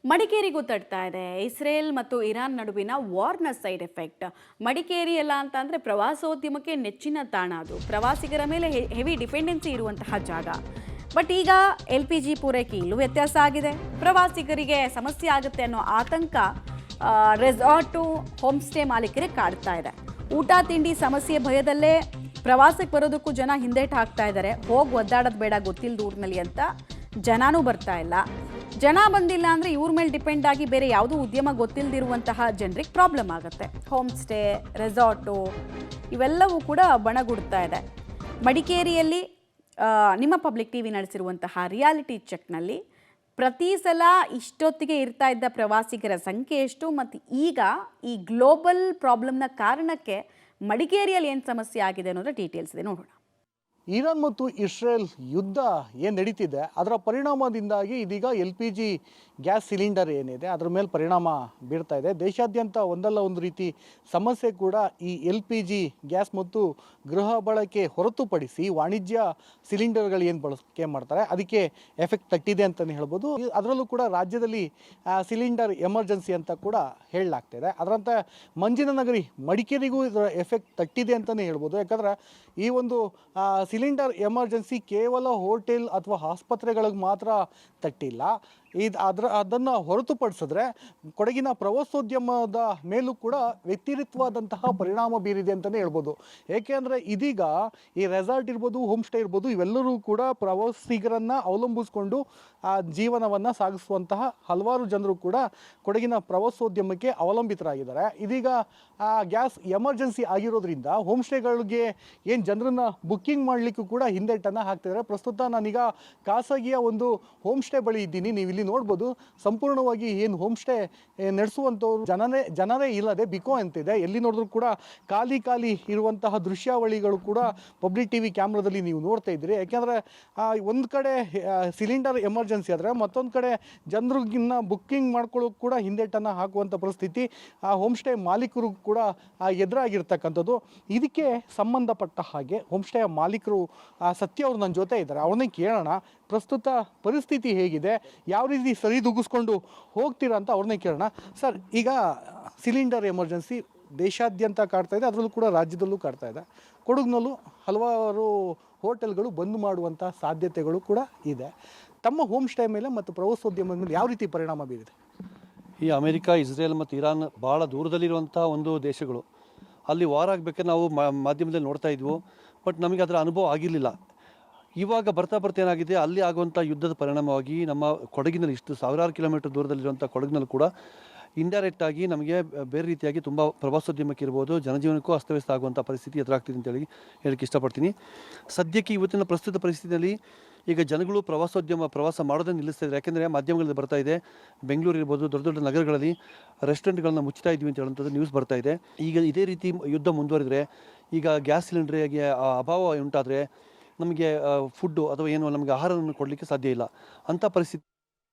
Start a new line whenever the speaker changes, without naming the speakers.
ಮಡಿಕೇರಿಗೂ ತಡ್ತಾ ಇದೆ. ಇಸ್ರೇಲ್ ಮತ್ತು ಇರಾನ್ ನಡುವಿನ ವಾರ್ನ ಸೈಡ್ ಎಫೆಕ್ಟ್. ಮಡಿಕೇರಿ ಎಲ್ಲ ಅಂತ ಅಂದರೆ ಪ್ರವಾಸೋದ್ಯಮಕ್ಕೆ ನೆಚ್ಚಿನ ತಾಣ ಅದು. ಪ್ರವಾಸಿಗರ ಮೇಲೆ ಹೆವಿ ಡಿಪೆಂಡೆನ್ಸಿ ಇರುವಂತಹ ಜಾಗ. ಬಟ್ ಈಗ LPG ಪೂರೈಕೆ ಇಲ್ಲೂ ವ್ಯತ್ಯಾಸ ಆಗಿದೆ. ಪ್ರವಾಸಿಗರಿಗೆ ಸಮಸ್ಯೆ ಆಗುತ್ತೆ ಅನ್ನೋ ಆತಂಕ ರೆಸಾರ್ಟು, ಹೋಮ್ ಸ್ಟೇ ಮಾಲೀಕರಿಗೆ ಕಾಡ್ತಾ ಇದೆ. ಊಟ ತಿಂಡಿ ಸಮಸ್ಯೆ ಭಯದಲ್ಲೇ ಪ್ರವಾಸಕ್ಕೆ ಬರೋದಕ್ಕೂ ಜನ ಹಿಂದೇಟು ಹಾಕ್ತಾ ಇದ್ದಾರೆ. ಹೋಗಿ ಒದ್ದಾಡೋದು ಬೇಡ ಗೊತ್ತಿಲ್ಲದ ಊರಿನಲ್ಲಿ ಅಂತ ಜನನೂ ಬರ್ತಾ ಇಲ್ಲ. ಜನ ಬಂದಿಲ್ಲ ಅಂದರೆ ಇವ್ರ ಮೇಲೆ ಡಿಪೆಂಡ್ ಆಗಿ ಬೇರೆ ಯಾವುದೂ ಉದ್ಯಮ ಗೊತ್ತಿಲ್ಲದಿರುವಂತಹ ಜನರಿಗೆ ಪ್ರಾಬ್ಲಮ್ ಆಗುತ್ತೆ. ಹೋಮ್ ಸ್ಟೇ, ರೆಸಾರ್ಟು ಇವೆಲ್ಲವೂ ಕೂಡ ಬಣಗುಡ್ತಾ ಇದೆ. ಮಡಿಕೇರಿಯಲ್ಲಿ ನಿಮ್ಮ ಪಬ್ಲಿಕ್ TV ನಡೆಸಿರುವಂತಹ ರಿಯಾಲಿಟಿ ಚೆಕ್ನಲ್ಲಿ ಪ್ರತಿ ಸಲ ಇಷ್ಟೊತ್ತಿಗೆ ಇರ್ತಾ ಇದ್ದ ಪ್ರವಾಸಿಗರ ಸಂಖ್ಯೆ ಎಷ್ಟು ಮತ್ತು ಈಗ ಈ ಗ್ಲೋಬಲ್ ಪ್ರಾಬ್ಲಮ್ನ ಕಾರಣಕ್ಕೆ ಮಡಿಕೇರಿಯಲ್ಲಿ ಏನು ಸಮಸ್ಯೆ ಆಗಿದೆ ಅನ್ನೋದ್ರ ಡೀಟೇಲ್ಸ್ ಇದೆ, ನೋಡೋಣ.
ಇರಾನ್ ಮತ್ತು ಇಸ್ರೇಲ್ ಯುದ್ಧ ಏನು ನಡೀತಿದೆ ಅದರ ಪರಿಣಾಮದಿಂದಾಗಿ ಇದೀಗ LPG ಗ್ಯಾಸ್ ಸಿಲಿಂಡರ್ ಏನಿದೆ ಅದರ ಮೇಲೆ ಪರಿಣಾಮ ಬೀರ್ತಾ ಇದೆ. ದೇಶಾದ್ಯಂತ ಒಂದಲ್ಲ ಒಂದು ರೀತಿ ಸಮಸ್ಯೆ ಕೂಡ ಈ LPG ಗ್ಯಾಸ್ ಮತ್ತು ಗೃಹ ಬಳಕೆ ಹೊರತುಪಡಿಸಿ ವಾಣಿಜ್ಯ ಸಿಲಿಂಡರ್ಗಳು ಏನು ಬಳಕೆ ಮಾಡ್ತಾರೆ ಅದಕ್ಕೆ ಎಫೆಕ್ಟ್ ತಟ್ಟಿದೆ ಅಂತಲೇ ಹೇಳ್ಬೋದು. ಅದರಲ್ಲೂ ಕೂಡ ರಾಜ್ಯದಲ್ಲಿ ಸಿಲಿಂಡರ್ ಎಮರ್ಜೆನ್ಸಿ ಅಂತ ಕೂಡ ಹೇಳಲಾಗ್ತಿದೆ. ಅದರಂತೆ ಮಂಜಿನ ನಗರಿ ಮಡಿಕೇರಿಗೂ ಇದರ ಎಫೆಕ್ಟ್ ತಟ್ಟಿದೆ ಅಂತಲೇ ಹೇಳ್ಬೋದು. ಯಾಕಂದರೆ ಈ ಒಂದು ಸಿಲಿಂಡರ್ ಎಮರ್ಜೆನ್ಸಿ ಕೇವಲ ಹೋಟೆಲ್ ಅಥವಾ ಆಸ್ಪತ್ರೆಗಳಿಗೆ ಮಾತ್ರ ತಟ್ಟಿಲ್ಲ. ಅದನ್ನು ಹೊರತುಪಡಿಸಿದ್ರೆ ಕೊಡಗಿನ ಪ್ರವಾಸೋದ್ಯಮದ ಮೇಲೂ ಕೂಡ ವ್ಯತಿರಿಕ್ತವಾದಂತಹ ಪರಿಣಾಮ ಬೀರಿದೆ ಅಂತಲೇ ಹೇಳ್ಬೋದು. ಏಕೆಂದರೆ ಇದೀಗ ಈ ರೆಸಾರ್ಟ್ ಇರ್ಬೋದು, ಹೋಮ್ ಸ್ಟೇ ಇರ್ಬೋದು, ಇವೆಲ್ಲರೂ ಕೂಡ ಪ್ರವಾಸಿಗರನ್ನು ಅವಲಂಬಿಸ್ಕೊಂಡು ಜೀವನವನ್ನು ಸಾಗಿಸುವಂತಹ ಹಲವಾರು ಜನರು ಕೂಡ ಕೊಡಗಿನ ಪ್ರವಾಸೋದ್ಯಮಕ್ಕೆ ಅವಲಂಬಿತರಾಗಿದ್ದಾರೆ. ಇದೀಗ ಗ್ಯಾಸ್ ಎಮರ್ಜೆನ್ಸಿ ಆಗಿರೋದ್ರಿಂದ ಹೋಮ್ ಸ್ಟೇಗಳಿಗೆ ಏನು ಜನರನ್ನು ಬುಕ್ಕಿಂಗ್ ಮಾಡಲಿಕ್ಕೂ ಕೂಡ ಹಿಂದೇಟನ್ನು ಹಾಕ್ತಿದ್ದಾರೆ. ಪ್ರಸ್ತುತ ನಾನೀಗ ಖಾಸಗಿಯ ಒಂದು ಹೋಮ್ ಸ್ಟೇ ಬಳಿ ಇದ್ದೀನಿ. ನೀವು ಇಲ್ಲಿ ನೋಡ್ಬೋದು, ಸಂಪೂರ್ಣವಾಗಿ ಏನು ಹೋಮ್ ಸ್ಟೇ ನಡೆಸುವಂಥವ್ರು ಜನರೇ ಇಲ್ಲದೆ ಬಿಕೋ ಅಂತಿದೆ. ಎಲ್ಲಿ ನೋಡಿದ್ರು ಕೂಡ ಖಾಲಿ ಇರುವಂತಹ ದೃಶ್ಯಾವಳಿಗಳು ಕೂಡ ಪಬ್ಲಿಕ್ TV ಕ್ಯಾಮ್ರಾದಲ್ಲಿ ನೀವು ನೋಡ್ತಾ ಇದ್ದೀರಿ. ಯಾಕೆಂದರೆ ಒಂದು ಕಡೆ ಸಿಲಿಂಡರ್ ಎಮರ್ಜೆನ್ಸಿ ಆದರೆ ಮತ್ತೊಂದು ಕಡೆ ಜನರಿಗಿನ್ನ ಬುಕ್ಕಿಂಗ್ ಮಾಡ್ಕೊಳ್ಳೋಕೆ ಕೂಡ ಹಿಂದೇಟನ್ನು ಹಾಕುವಂಥ ಪರಿಸ್ಥಿತಿ ಹೋಮ್ ಸ್ಟೇ ಮಾಲೀಕರು ಕೂಡ ಎದುರಾಗಿರ್ತಕ್ಕಂಥದ್ದು. ಇದಕ್ಕೆ ಸಂಬಂಧಪಟ್ಟ ಹಾಗೆ ಹೋಮ್ ಸ್ಟೇ ಮಾಲೀಕರು ಸತ್ಯ ಅವರು ನನ್ನ ಜೊತೆ ಇದ್ದಾರೆ. ಅವ್ರನ್ನೇ ಕೇಳೋಣ, ಪ್ರಸ್ತುತ ಪರಿಸ್ಥಿತಿ ಹೇಗಿದೆ, ಯಾವ ರೀತಿ ಸರಿದೂಗಿಸ್ಕೊಂಡು ಹೋಗ್ತೀರಾ ಅಂತ ಅವ್ರನ್ನೇ ಕೇಳೋಣ. ಸರ್, ಈಗ ಸಿಲಿಂಡರ್ ಎಮರ್ಜೆನ್ಸಿ ದೇಶಾದ್ಯಂತ ಕಾಡ್ತಾ ಇದೆ, ಅದರಲ್ಲೂ ಕೂಡ ರಾಜ್ಯದಲ್ಲೂ ಕಾಡ್ತಾ ಇದೆ. ಕೊಡಗಿನಲ್ಲೂ ಹಲವಾರು ಹೋಟೆಲ್ಗಳು ಬಂದ್ ಮಾಡುವಂಥ ಸಾಧ್ಯತೆಗಳು ಕೂಡ ಇದೆ. ತಮ್ಮ ಹೋಮ್ ಸ್ಟೇ ಮೇಲೆ ಮತ್ತು ಪ್ರವಾಸೋದ್ಯಮದ ಮೇಲೆ ಯಾವ ರೀತಿ ಪರಿಣಾಮ ಬೀರಿದೆ?
ಈ ಅಮೆರಿಕ, ಇಸ್ರೇಲ್ ಮತ್ತು ಇರಾನ್ ಭಾಳ ದೂರದಲ್ಲಿರುವಂಥ ಒಂದು ದೇಶಗಳು. ಅಲ್ಲಿ ವಾರ ಆಗಬೇಕಾದ್ರೆ ನಾವು ಮಾಧ್ಯಮದಲ್ಲಿ ನೋಡ್ತಾ ಇದ್ವು, ಬಟ್ ನಮಗೆ ಅದರ ಅನುಭವ ಆಗಿರಲಿಲ್ಲ. ಇವಾಗ ಬರ್ತಾ ಏನಾಗಿದೆ, ಅಲ್ಲಿ ಆಗುವಂಥ ಯುದ್ಧದ ಪರಿಣಾಮವಾಗಿ ನಮ್ಮ ಕೊಡಗಿನಲ್ಲಿ ಇಷ್ಟು ಸಾವಿರಾರು ಕಿಲೋಮೀಟರ್ ದೂರದಲ್ಲಿರುವಂಥ ಕೊಡಗಿನಲ್ಲಿ ಕೂಡ ಇಂಡೈರೆಕ್ಟಾಗಿ ನಮಗೆ ಬೇರೆ ರೀತಿಯಾಗಿ ತುಂಬ ಪ್ರವಾಸೋದ್ಯಮಕ್ಕೆ ಇರ್ಬೋದು, ಜನಜೀವನಕ್ಕೂ ಅಸ್ತವ್ಯಸ್ತ ಆಗುವಂಥ ಪರಿಸ್ಥಿತಿ ಎದುರಾಗ್ತಿದೆ ಅಂತೇಳಿ ಹೇಳಕ್ಕೆ ಇಷ್ಟಪಡ್ತೀನಿ. ಸದ್ಯಕ್ಕೆ ಇವತ್ತಿನ ಪ್ರಸ್ತುತ ಪರಿಸ್ಥಿತಿಯಲ್ಲಿ ಈಗ ಜನಗಳು ಪ್ರವಾಸ ಮಾಡೋದನ್ನು ನಿಲ್ಲಿಸ್ತಾ ಇದ್ದಾರೆ. ಯಾಕೆಂದರೆ ಮಾಧ್ಯಮಗಳಲ್ಲಿ ಬರ್ತಾ ಇದೆ, ಬೆಂಗಳೂರು ಇರ್ಬೋದು, ದೊಡ್ಡ ದೊಡ್ಡ ನಗರಗಳಲ್ಲಿ ರೆಸ್ಟೋರೆಂಟ್ಗಳನ್ನ ಮುಚ್ತಾ ಇದ್ವಿ ಅಂತ ಹೇಳುವಂಥದ್ದು ನ್ಯೂಸ್ ಬರ್ತಾ ಇದೆ. ಈಗ ಇದೇ ರೀತಿ ಯುದ್ಧ ಮುಂದುವರೆದರೆ, ಈಗ ಗ್ಯಾಸ್ ಸಿಲಿಂಡರ್ಗೆ ಅಭಾವ ಉಂಟಾದರೆ ನಮಗೆ ಫುಡ್ಡು ಅಥವಾ ಏನು ನಮಗೆ ಆಹಾರವನ್ನು ಕೊಡಲಿಕ್ಕೆ ಸಾಧ್ಯ ಇಲ್ಲ. ಅಂಥ ಪರಿಸ್ಥಿತಿ